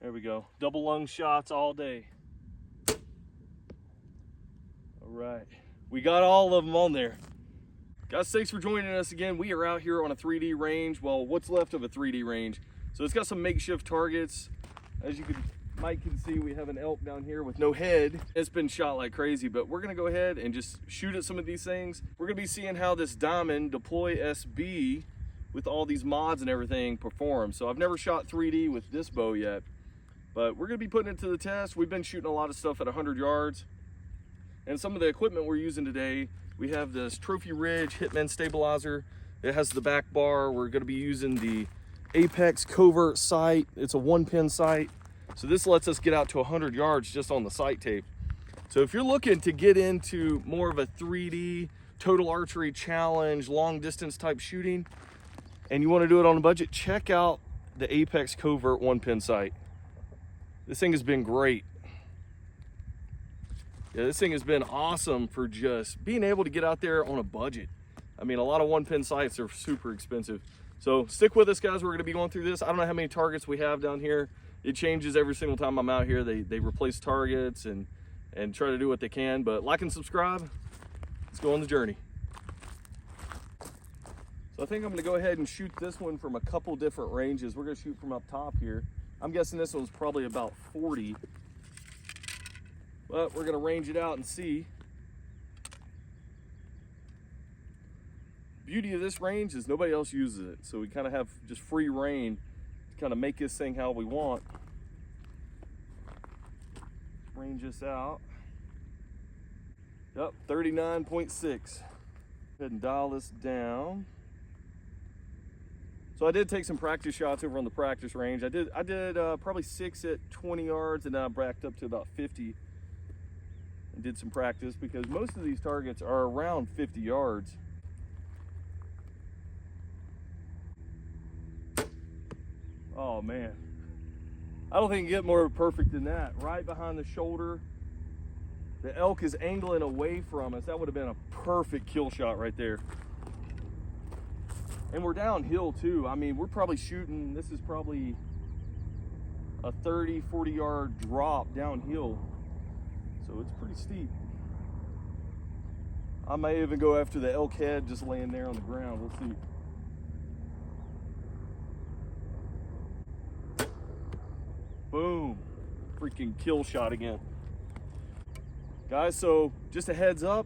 There we go. Double lung shots all day. All right. We got all of them on there. Guys, thanks for joining us again. We are out here on a 3D range. Well, what's left of a 3D range. So it's got some makeshift targets. As you Mike can see, we have an elk down here with no head. It's been shot like crazy, but we're gonna go ahead and just shoot at some of these things. We're gonna be seeing how this Diamond Deploy SB with all these mods and everything performs. So I've never shot 3D with this bow yet, but we're gonna be putting it to the test. We've been shooting a lot of stuff at 100 yards. And some of the equipment we're using today, we have this Trophy Ridge Hitman stabilizer. It has the back bar. We're gonna be using the Apex covert sight. It's a 1-pin sight. So this lets us get out to 100 yards just on the sight tape. So if you're looking to get into more of a 3D Total Archery challenge, long distance type shooting, and you wanna do it on a budget, check out the Apex covert 1-pin sight. This thing has been great. Yeah, this thing has been awesome for just being able to get out there on a budget. I mean, a lot of 1-pin sights are super expensive. So stick with us, guys. We're gonna be going through this. I don't know how many targets we have down here. It changes every single time I'm out here. They replace targets and try to do what they can, but like and subscribe. Let's go on the journey. So I think I'm gonna go ahead and shoot this one from a couple different ranges. We're gonna shoot from up top here. I'm guessing this one's probably about 40, but we're gonna range it out and see. Beauty of this range is nobody else uses it, so we kind of have just free reign to kind of make this thing how we want. Range this out. Yep, 39.6. Go ahead and dial this down. So I did take some practice shots over on the practice range. I did probably 6 at 20 yards, and then I backed up to about 50 and did some practice because most of these targets are around 50 yards. Oh man, I don't think you can get more perfect than that. Right behind the shoulder. The elk is angling away from us. That would have been a perfect kill shot right there. And we're downhill too. I mean, we're probably shooting, this is probably a 30, 40 yard drop downhill. So it's pretty steep. I may even go after the elk head just laying there on the ground. We'll see. Boom, freaking kill shot again. Guys, so just a heads up,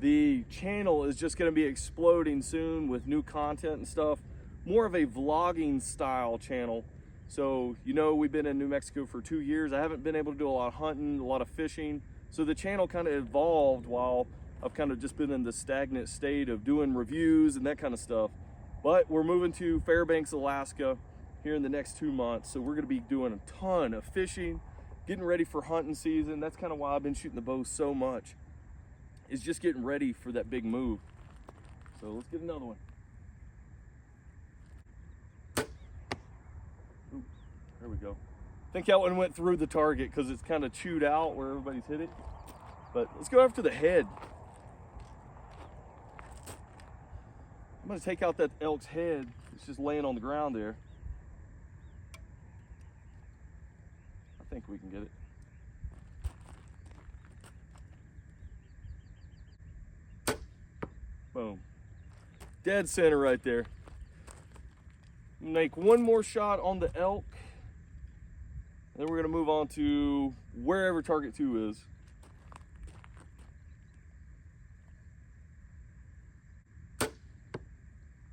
the channel is just gonna be exploding soon with new content and stuff. More of a vlogging style channel. So, you know, we've been in New Mexico for 2 years. I haven't been able to do a lot of hunting, a lot of fishing. So the channel kind of evolved while I've kind of just been in the stagnant state of doing reviews and that kind of stuff. But we're moving to Fairbanks, Alaska here in the next 2 months. So we're gonna be doing a ton of fishing, getting ready for hunting season. That's kind of why I've been shooting the bow so much. Is just getting ready for that big move. So let's get another one. Ooh, there we go. I think that one went through the target because it's kind of chewed out where everybody's hit it. But let's go after the head. I'm gonna take out that elk's head. It's just laying on the ground there. I think we can get it. Boom. Dead center right there. Make one more shot on the elk. Then we're gonna move on to wherever target 2 is.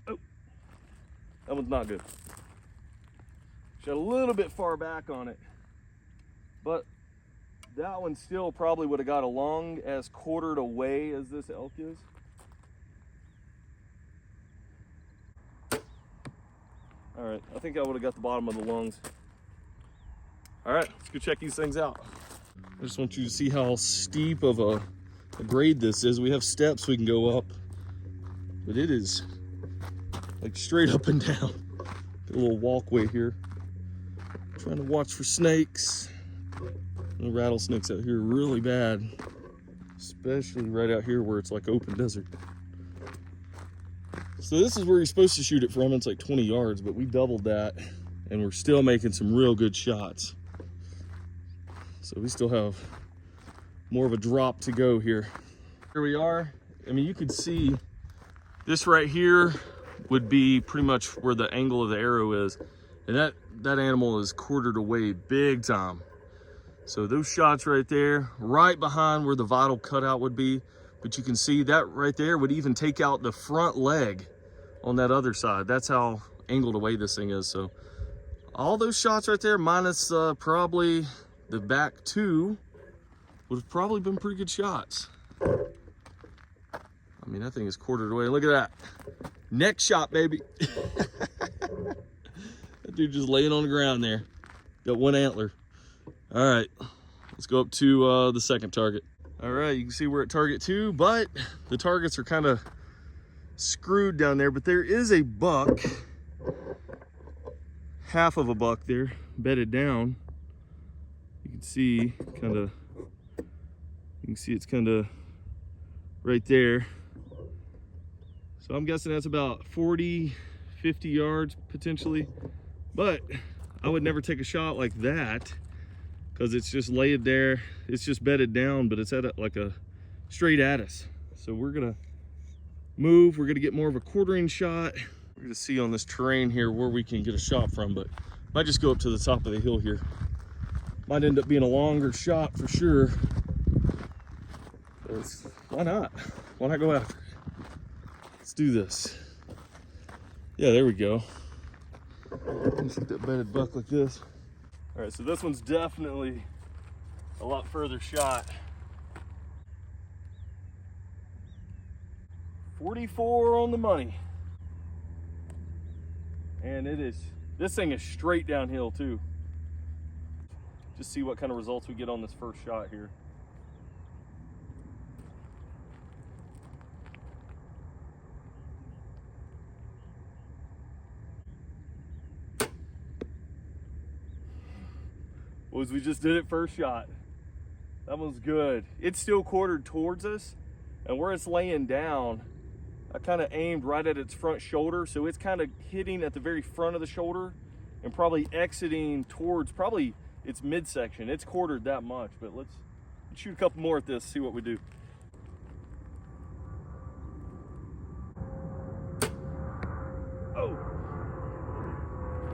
Oh, that one's not good. Shot a little bit far back on it. But that one still probably would have got a lung as quartered away as this elk is. All right, I think I would have got the bottom of the lungs. All right, let's go check these things out. I just want you to see how steep of a grade this is. We have steps we can go up, but it is like straight up and down. Got a little walkway here. Trying to watch for snakes. The rattlesnakes out here are really bad, especially right out here where it's like open desert. So this is where you're supposed to shoot it from. It's like 20 yards, but we doubled that and we're still making some real good shots. So we still have more of a drop to go here. Here we are. I mean, you could see this right here would be pretty much where the angle of the arrow is. And that animal is quartered away big time. So those shots right there, right behind where the vital cutout would be, but you can see that right there would even take out the front leg on that other side. That's how angled away this thing is. So all those shots right there, minus probably the back two, would have probably been pretty good shots. I mean, that thing is quartered away. Look at that. Neck shot, baby. That dude just laying on the ground there. Got one antler. All right, let's go up to the second target. All right, you can see we're at target 2, but the targets are kind of screwed down there, but there is a buck, half of a buck there, bedded down. You can see it's kind of right there. So I'm guessing that's about 40, 50 yards potentially, but I would never take a shot like that because it's just laid there. It's just bedded down, but it's at like a straight at us. So we're gonna move. We're gonna get more of a quartering shot. We're gonna see on this terrain here where we can get a shot from, but might just go up to the top of the hill here. Might end up being a longer shot for sure. Why not? Why not go after it? Let's do this. Yeah, there we go. Let's get that bedded buck like this. All right, so this one's definitely a lot further shot. 44 on the money. And this thing is straight downhill too. Just see what kind of results we get on this first shot here. Was we just did it first shot. That one's good. It's still quartered towards us, and where it's laying down, I kind of aimed right at its front shoulder, so it's kind of hitting at the very front of the shoulder and probably exiting towards probably its midsection. It's quartered that much, but let's shoot a couple more at this, see what we do. Oh,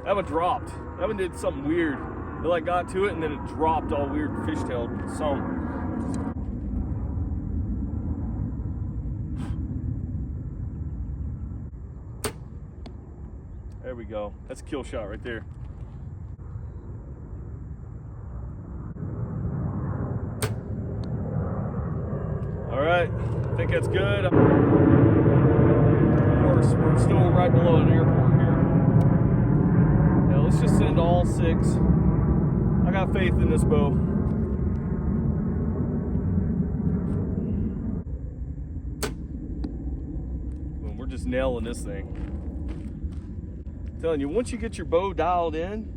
that one dropped. That one did something weird. It like got to it and then it dropped all weird fishtailed some. There we go. That's a kill shot right there. All right, I think that's good. Of course, we're still right below an airport here. Now let's just send all 6. I got faith in this bow. Well, we're just nailing this thing. I'm telling you, once you get your bow dialed in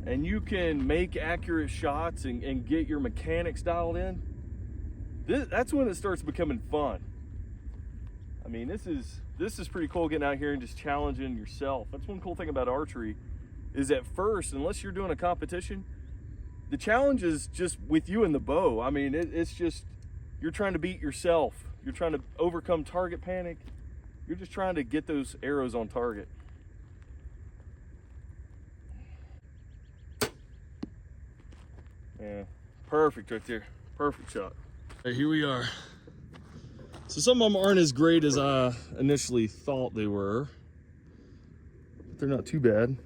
and you can make accurate shots and get your mechanics dialed in, that's when it starts becoming fun. I mean, this is pretty cool, getting out here and just challenging yourself. That's one cool thing about archery, is at first, unless you're doing a competition, the challenge is just with you and the bow. I mean, it's just, you're trying to beat yourself. You're trying to overcome target panic. You're just trying to get those arrows on target. Yeah, perfect right there. Perfect shot. Right, here we are. So some of them aren't as great as I initially thought they were. But they're not too bad.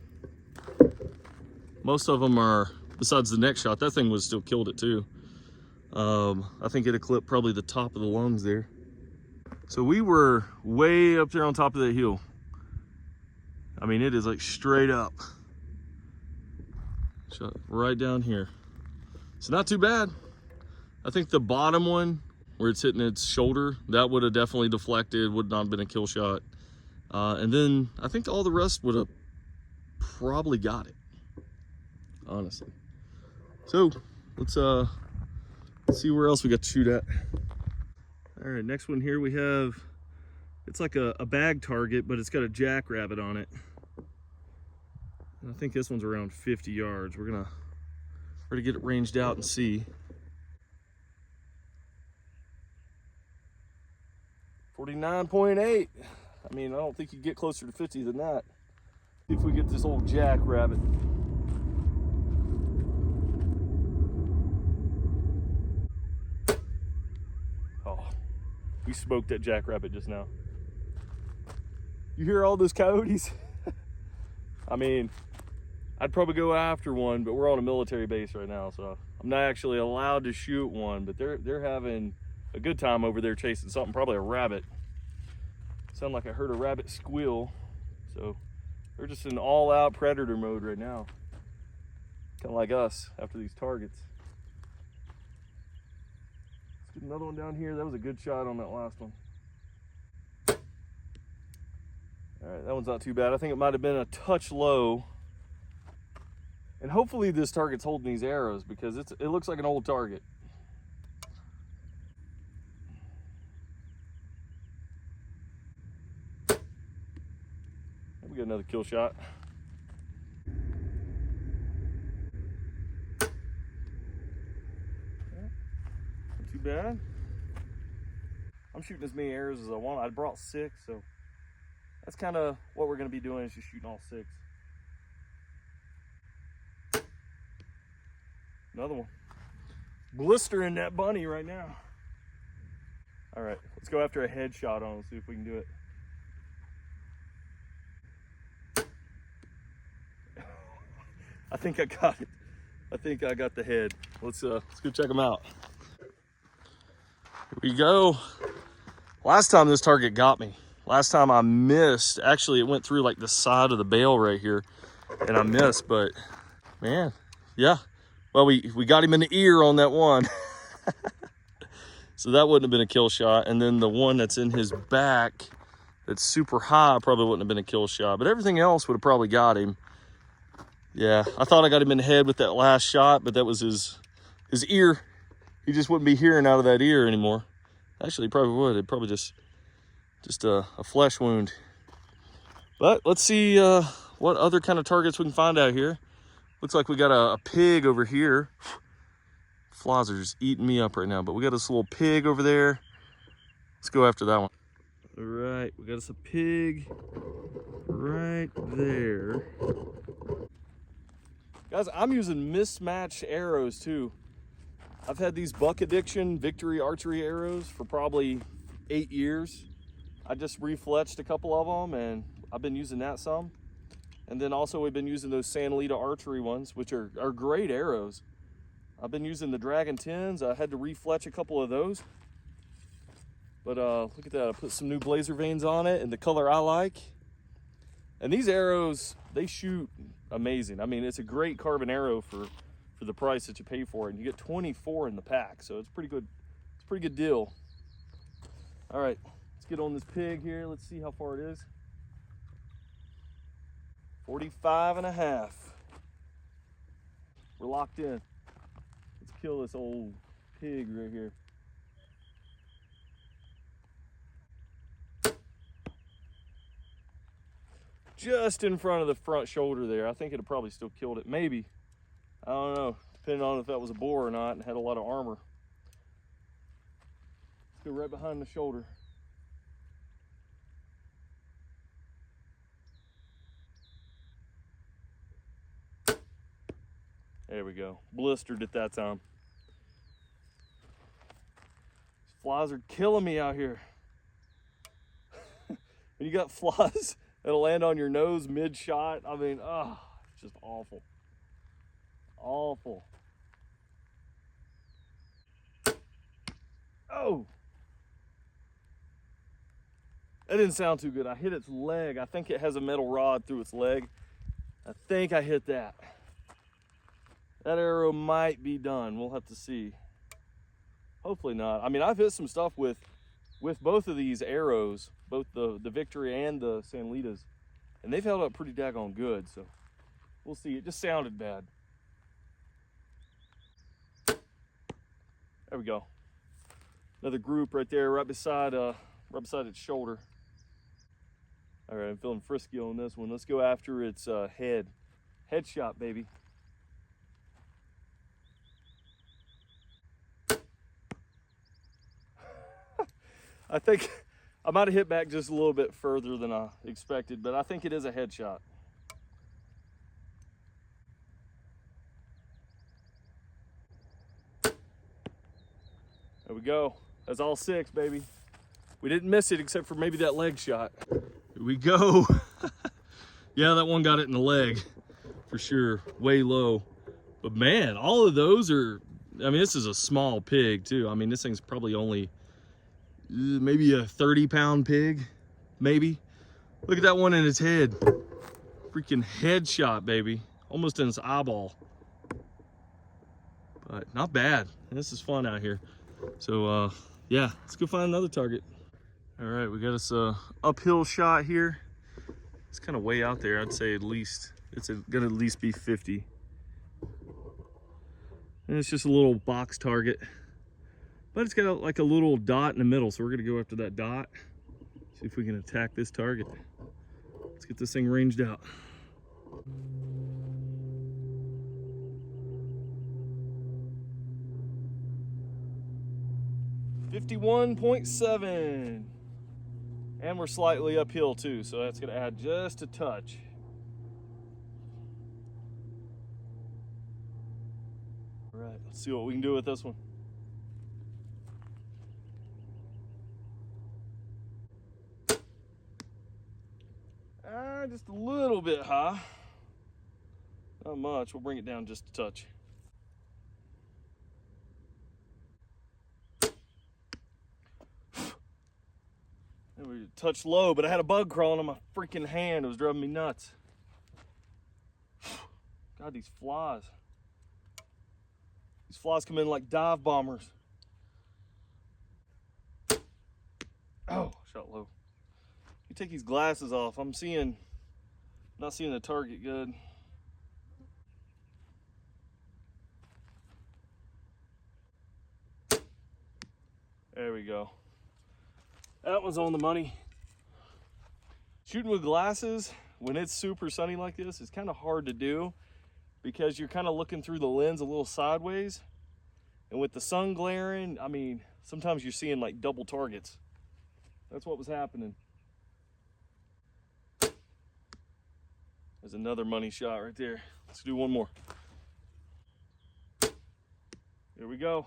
Most of them are, besides the neck shot, that thing was still killed it too. I think it clipped probably the top of the lungs there. So we were way up there on top of that hill. I mean, it is like straight up. Shot right down here. So not too bad. I think the bottom one, where it's hitting its shoulder, that would have definitely deflected, would not have been a kill shot. And then I think all the rest would have probably got it, honestly. So let's see where else we got to shoot at. All right, next one here we have, it's like a bag target, but it's got a jackrabbit on it. I think this one's around 50 yards. We're gonna get it ranged out and see. 49.8. I mean, I don't think you get closer to 50 than that. See if we get this old jackrabbit. Oh, we smoked that jackrabbit just now. You hear all those coyotes? I mean, I'd probably go after one, but we're on a military base right now, so I'm not actually allowed to shoot one, but they're having a good time over there chasing something, probably a rabbit. Sound like I heard a rabbit squeal. So they're just in all-out predator mode right now. Kind of like us after these targets. Let's get another one down here. That was a good shot on that last one. All right, that one's not too bad. I think it might have been a touch low. And hopefully this target's holding these arrows because it looks like an old target. We got another kill shot. Not too bad. I'm shooting as many arrows as I want. I brought 6, so that's kind of what we're going to be doing, is just shooting all 6. Another one. Blistering that bunny right now. All right, let's go after a headshot on him, see if we can do it. I think I got it. I think I got the head. Let's go check him out. Here we go. Last time this target got me. Last time I missed. Actually, it went through like the side of the bale right here, and I missed. But man, yeah. Well, we got him in the ear on that one. So that wouldn't have been a kill shot. And then the one that's in his back, that's super high, probably wouldn't have been a kill shot. But everything else would have probably got him. Yeah, I thought I got him in the head with that last shot, but that was his ear. He just wouldn't be hearing out of that ear anymore. Actually, he probably would. It'd probably just a flesh wound. But let's see what other kind of targets we can find out here. Looks like we got a pig over here. Flies are just eating me up right now, but we got this little pig over there. Let's go after that one. All right, we got us a pig right there. Guys, I'm using mismatched arrows too. I've had these buck addiction victory archery arrows for probably 8 years. I just refletched a couple of them and I've been using that some. And then also we've been using those Santalita archery ones, which are great arrows. I've been using the Dragon 10s. I had to refletch a couple of those. But look at that, I put some new blazer veins on it and the color I like. And these arrows, they shoot amazing. I mean, it's a great carbon arrow for the price that you pay for it. And you get 24 in the pack, so it's pretty good. It's a pretty good deal. All right, let's get on this pig here. Let's see how far it is. 45.5. We're locked in. Let's kill this old pig right here. Just in front of the front shoulder there. I think it'd probably still killed it. Maybe. I don't know. Depending on if that was a boar or not and had a lot of armor. Let's go right behind the shoulder. There we go. Blistered it that time. These flies are killing me out here. When you got flies that'll land on your nose mid-shot, I mean, oh, it's just awful. Awful. Oh! That didn't sound too good. I hit its leg. I think it has a metal rod through its leg. I think I hit that. That arrow might be done. We'll have to see. Hopefully not. I mean, I've hit some stuff with both of these arrows, both the Victory and the Santalitas, and they've held up pretty daggone good, so we'll see. It just sounded bad. There we go. Another group right there, right beside its shoulder. All right, I'm feeling frisky on this one. Let's go after its head. Headshot, baby. I think I might have hit back just a little bit further than I expected, but I think it is a headshot. There we go. That's all 6, baby. We didn't miss it except for maybe that leg shot. Here we go. Yeah, that one got it in the leg for sure, way low. But man, all of those are, I mean, this is a small pig too. I mean, this thing's probably only maybe a 30-pound pig, maybe. Look at that one in its head. Freaking headshot, baby. Almost in its eyeball. But not bad. This is fun out here. So yeah, let's go find another target. All right, we got us a uphill shot here. It's kind of way out there. I'd say at least, it's gonna at least be 50. And it's just a little box target. But it's got like a little dot in the middle, so we're gonna go after that dot. See if we can attack this target. Let's get this thing ranged out. .7, and we're slightly uphill too, so that's gonna add just a touch. All right, let's see what we can do with this one. Just a little bit high. Not much. We'll bring it down just a touch. And we touched low, but I had a bug crawling on my freaking hand. It was driving me nuts. God, these flies. These flies come in like dive bombers. Oh, shot low. You take these glasses off. I'm not seeing the target good. There we go. That one's on the money. Shooting with glasses when it's super sunny like this is kind of hard to do because you're kind of looking through the lens a little sideways. And with the sun glaring, I mean, sometimes you're seeing like double targets. That's what was happening. There's another money shot right there. Let's do one more. Here we go.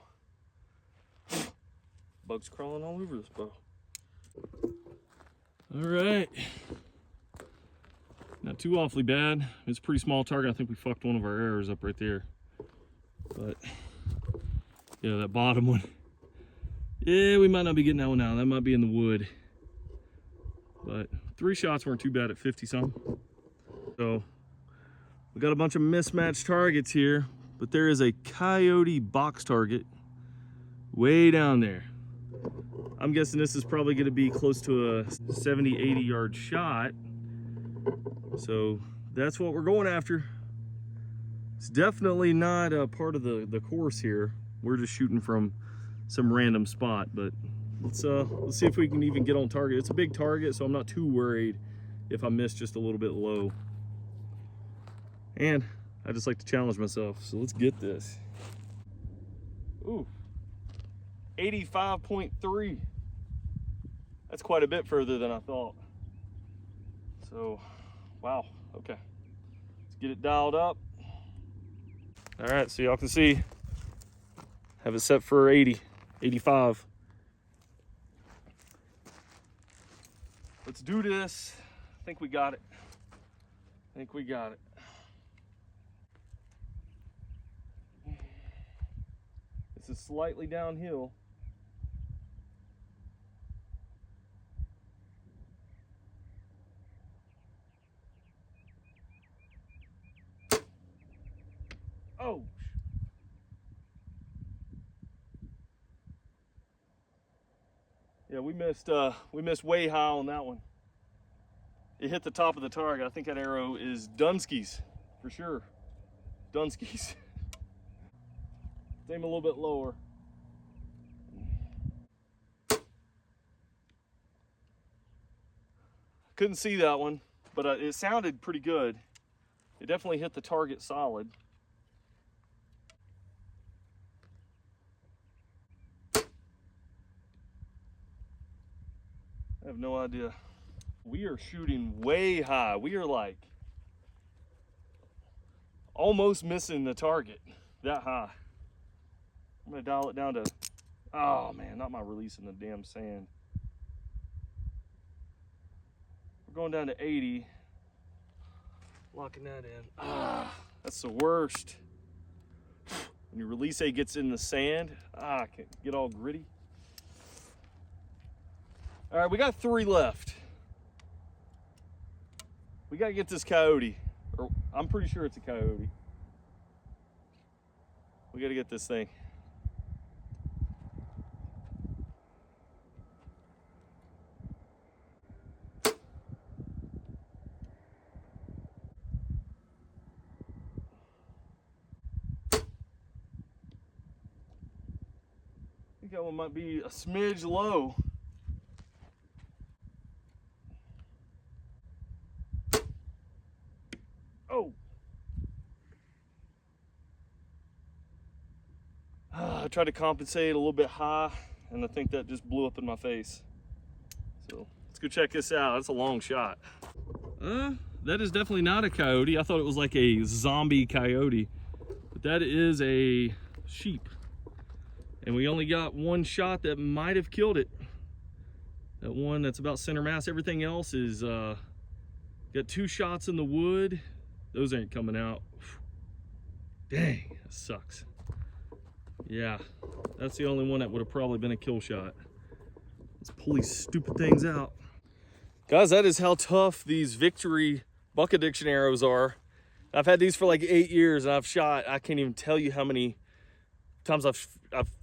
Bugs crawling all over this bow. All right. Not too awfully bad. It's a pretty small target. I think we fucked one of our arrows up right there. But yeah, that bottom one. Yeah, we might not be getting that one out. That might be in the wood. But 3 shots weren't too bad at 50 something. So we got a bunch of mismatched targets here, but there is a coyote box target way down there. I'm guessing this is probably going to be close to a 70-80 yard shot. So that's what we're going after. It's definitely not a part of the course here. We're just shooting from some random spot, but let's see if we can even get on target. It's a big target, so I'm not too worried if I miss just a little bit low. And I just like to challenge myself, so let's get this. Ooh, 85.3. That's quite a bit further than I thought. So, wow, okay. Let's get it dialed up. All right, so y'all can see, have it set for 80, 85. Let's do this. I think we got it. I think we got it. This is slightly downhill. Oh. Yeah, we missed way high on that one. It hit the top of the target. I think that arrow is Dunsky's for sure. Dunsky's. Aim a little bit lower. Couldn't see that one, but it sounded pretty good. It definitely hit the target solid. I have no idea. We are shooting way high. We are like almost missing the target that high. I'm gonna dial it down to, oh man, not my release in the damn sand. We're going down to 80. Locking that in. Ah, that's the worst. When your release A gets in the sand, I can get all gritty. All right, we got 3 left. We gotta get this coyote. Or I'm pretty sure it's a coyote. We gotta get this thing. I think that one might be a smidge low. Oh. I tried to compensate a little bit high, and I think that just blew up in my face. So let's go check this out. That's a long shot. That is definitely not a coyote. I thought it was like a zombie coyote, but that is a sheep. And we only got one shot that might have killed it. That one that's about center mass. Everything else is, got 2 shots in the wood. Those ain't coming out. Dang, that sucks. Yeah, that's the only one that would have probably been a kill shot. Let's pull these stupid things out. Guys, that is how tough these Victory buck addiction arrows are. I've had these for like 8 years, and I've shot, I can't even tell you how many times I've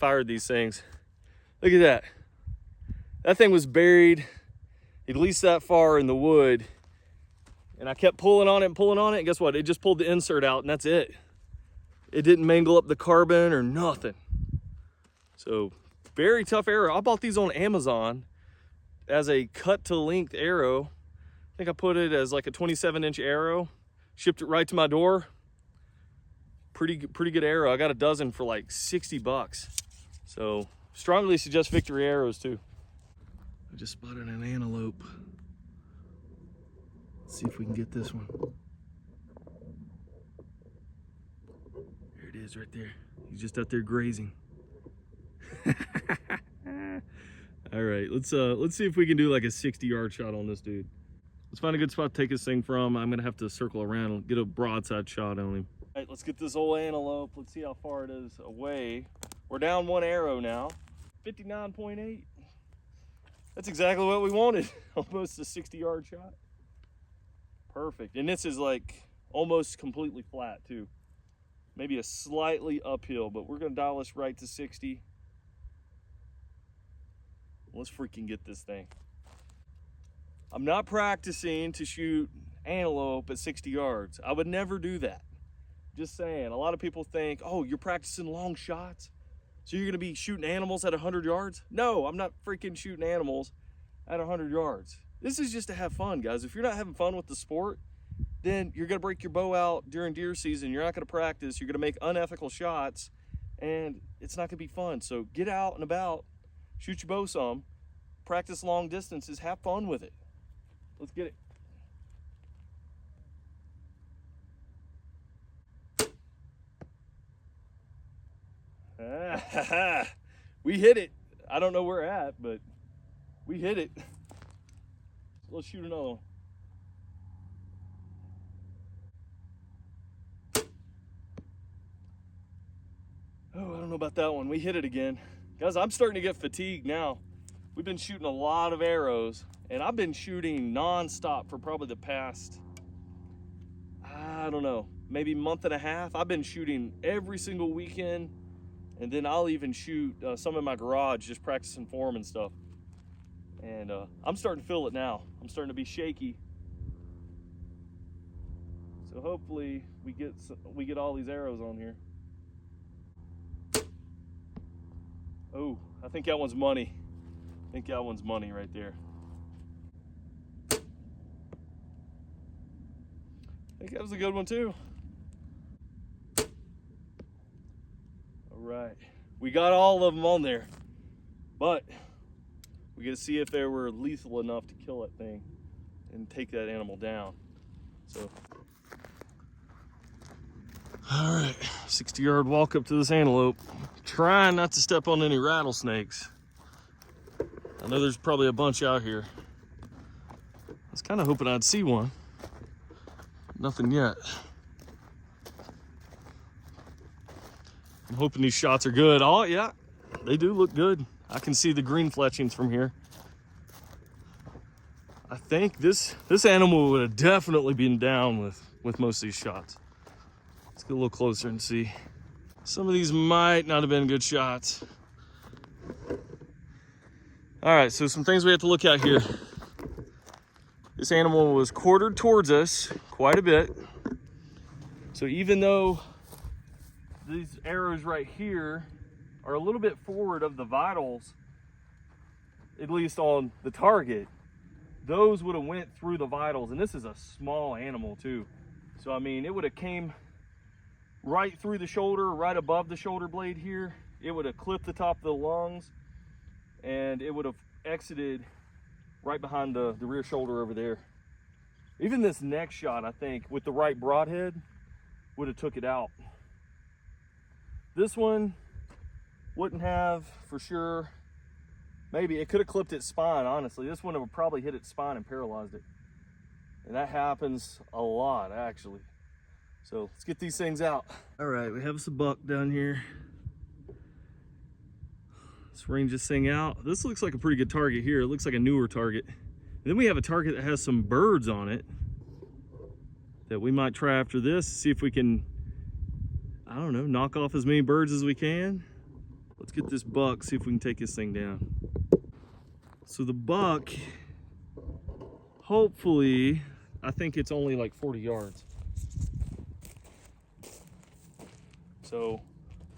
fired these things. Look at that. That thing was buried at least that far in the wood, and I kept pulling on it and pulling on it, and guess what? It just pulled the insert out, and that's it. It didn't mangle up the carbon or nothing. So very tough arrow. I bought these on Amazon as a cut to length arrow. I think I put it as like a 27-inch arrow, shipped it right to my door. Pretty good arrow. I got a dozen for like 60 bucks. So strongly suggest Victory arrows too. I just spotted an antelope. Let's see if we can get this one. There it is right there. He's just out there grazing. All right, let's see if we can do like a 60-yard shot on this dude. Let's find a good spot to take this thing from. I'm gonna have to circle around and get a broadside shot on him. All right, let's get this old antelope. Let's see how far it is away. We're down 1 arrow now. 59.8. That's exactly what we wanted. Almost a 60-yard shot. Perfect. And this is like almost completely flat too. Maybe a slightly uphill, but we're gonna dial this right to 60. Let's freaking get this thing. I'm not practicing to shoot antelope at 60 yards. I would never do that. Just saying. A lot of people think, oh, you're practicing long shots, so you're gonna be shooting animals at 100 yards? No, I'm not freaking shooting animals at 100 yards. This is just to have fun, guys. If you're not having fun with the sport, then you're gonna break your bow out during deer season. You're not gonna practice. You're gonna make unethical shots, and it's not gonna be fun. So get out and about, shoot your bow some, practice long distances, have fun with it. Let's get it. We hit it. I don't know where we're at, but we hit it. Let's shoot another one. Oh, I don't know about that one. We hit it again. Guys, I'm starting to get fatigued now. We've been shooting a lot of arrows, and I've been shooting non-stop for probably the past, I don't know, maybe month and a half. I've been shooting every single weekend, and then I'll even shoot some in my garage, just practicing form and stuff. And I'm starting to feel it now. I'm starting to be shaky. So hopefully we get all these arrows on here. Oh, I think that one's money. I think that one's money right there. I think that was a good one too. All right, we got all of them on there, but we got to see if they were lethal enough to kill that thing and take that animal down. So, all right, 60-yard walk up to this antelope. Trying not to step on any rattlesnakes. I know there's probably a bunch out here. I was kind of hoping I'd see one. Nothing yet. I'm hoping these shots are good. Oh yeah, they do look good. I can see the green fletchings from here. I think this animal would have definitely been down with most of these shots. Let's get a little closer and see. Some of these might not have been good shots. All right, so some things we have to look at here. This animal was quartered towards us quite a bit. So even though these arrows right here are a little bit forward of the vitals, at least on the target, those would have went through the vitals. And this is a small animal too. So I mean, it would have came right through the shoulder, right above the shoulder blade here. It would have clipped the top of the lungs, and it would have exited right behind the rear shoulder over there. Even this next shot, I think, with the right broadhead, would have took it out. This one wouldn't have, for sure. Maybe it could have clipped its spine, honestly. This one would probably hit its spine and paralyzed it. And that happens a lot, actually. So let's get these things out. All right, we have us a buck down here. Let's range this thing out. This looks like a pretty good target here. It looks like a newer target. And then we have a target that has some birds on it that we might try after this, see if we can, I don't know, knock off as many birds as we can. Let's get this buck, see if we can take this thing down. So the buck, hopefully, I think it's only like 40 yards. So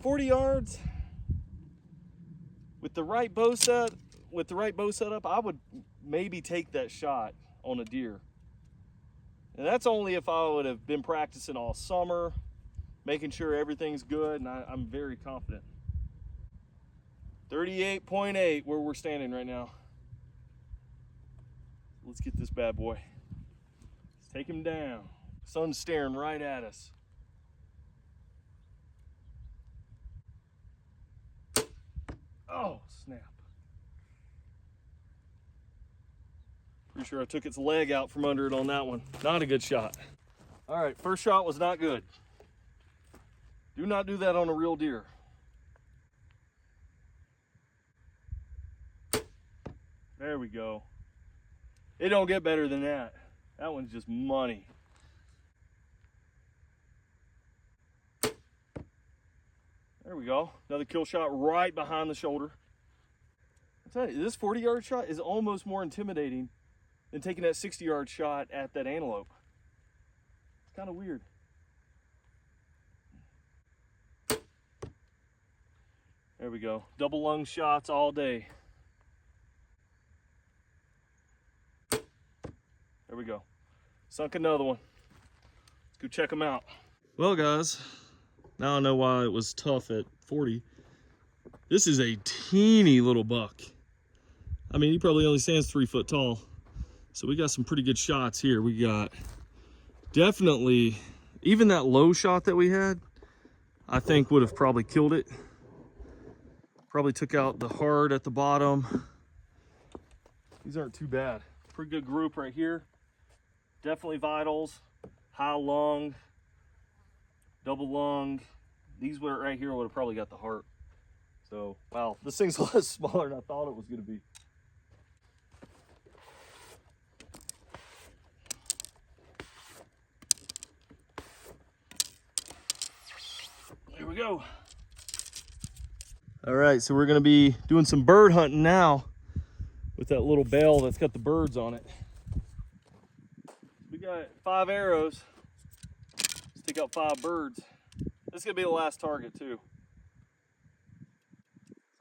40 yards with the right bow setup, I would maybe take that shot on a deer. And that's only if I would have been practicing all summer, making sure everything's good, and I'm very confident. 38.8 where we're standing right now. Let's get this bad boy. Let's take him down. Sun's staring right at us. Oh, snap. Pretty sure I took its leg out from under it on that one. Not a good shot. All right, first shot was not good. Do not do that on a real deer. There we go. It don't get better than that. That one's just money. There we go. Another kill shot right behind the shoulder. I tell you, this 40-yard shot is almost more intimidating than taking that 60-yard shot at that antelope. It's kind of weird. There we go. Double lung shots all day. There we go. Sunk another one. Let's go check them out. Well, guys, now I know why it was tough at 40. This is a teeny little buck. I mean, he probably only stands 3 foot tall. So we got some pretty good shots here. We got definitely, even that low shot that we had, I think would have probably killed it. Probably took out the heart at the bottom. These aren't too bad. Pretty good group right here. Definitely vitals, high lung, double lung. These were right here would have probably got the heart. So, wow, this thing's a lot smaller than I thought it was going to be. There we go. All right, so we're going to be doing some bird hunting now with that little bell that's got the birds on it. We got 5 arrows. Let's take out 5 birds. This is going to be the last target too.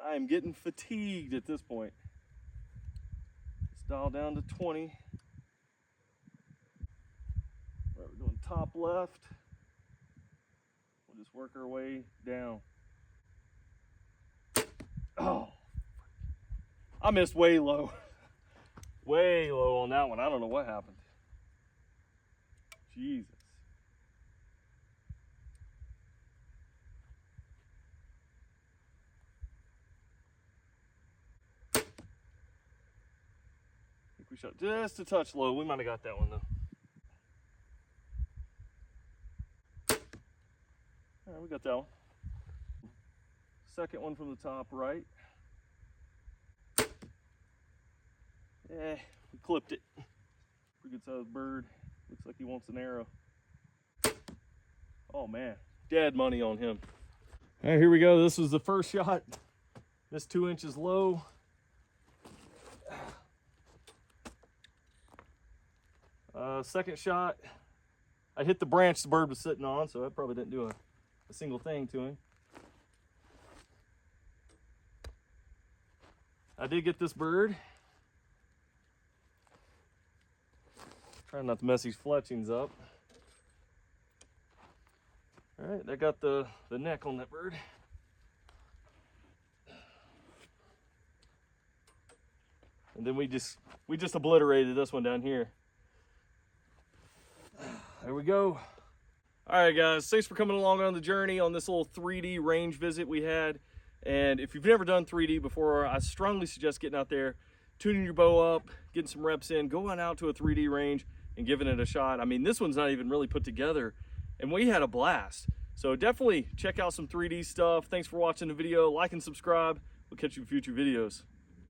I am getting fatigued at this point. Let's dial down to 20. All right, we're doing top left. We'll just work our way down. Oh, I missed way low. Way low on that one. I don't know what happened. Jesus. I think we shot just a touch low. We might have got that one though. All right, we got that one. Second one from the top right. Yeah, we clipped it. Pretty good sized bird. Looks like he wants an arrow. Oh man, dead money on him. All right, here we go. This was the first shot. This 2 inches low. Second shot, I hit the branch the bird was sitting on, so that probably didn't do a single thing to him. I did get this bird. Trying not to mess these fletchings up. All right, I got the neck on that bird. And then we just obliterated this one down here. There we go. All right, guys, thanks for coming along on the journey on this little 3D range visit we had. And if you've never done 3D before, I strongly suggest getting out there, tuning your bow up, getting some reps in, going out to a 3D range and giving it a shot. I mean, this one's not even really put together, and we had a blast. So definitely check out some 3D stuff. Thanks for watching the video. Like and subscribe. We'll catch you in future videos.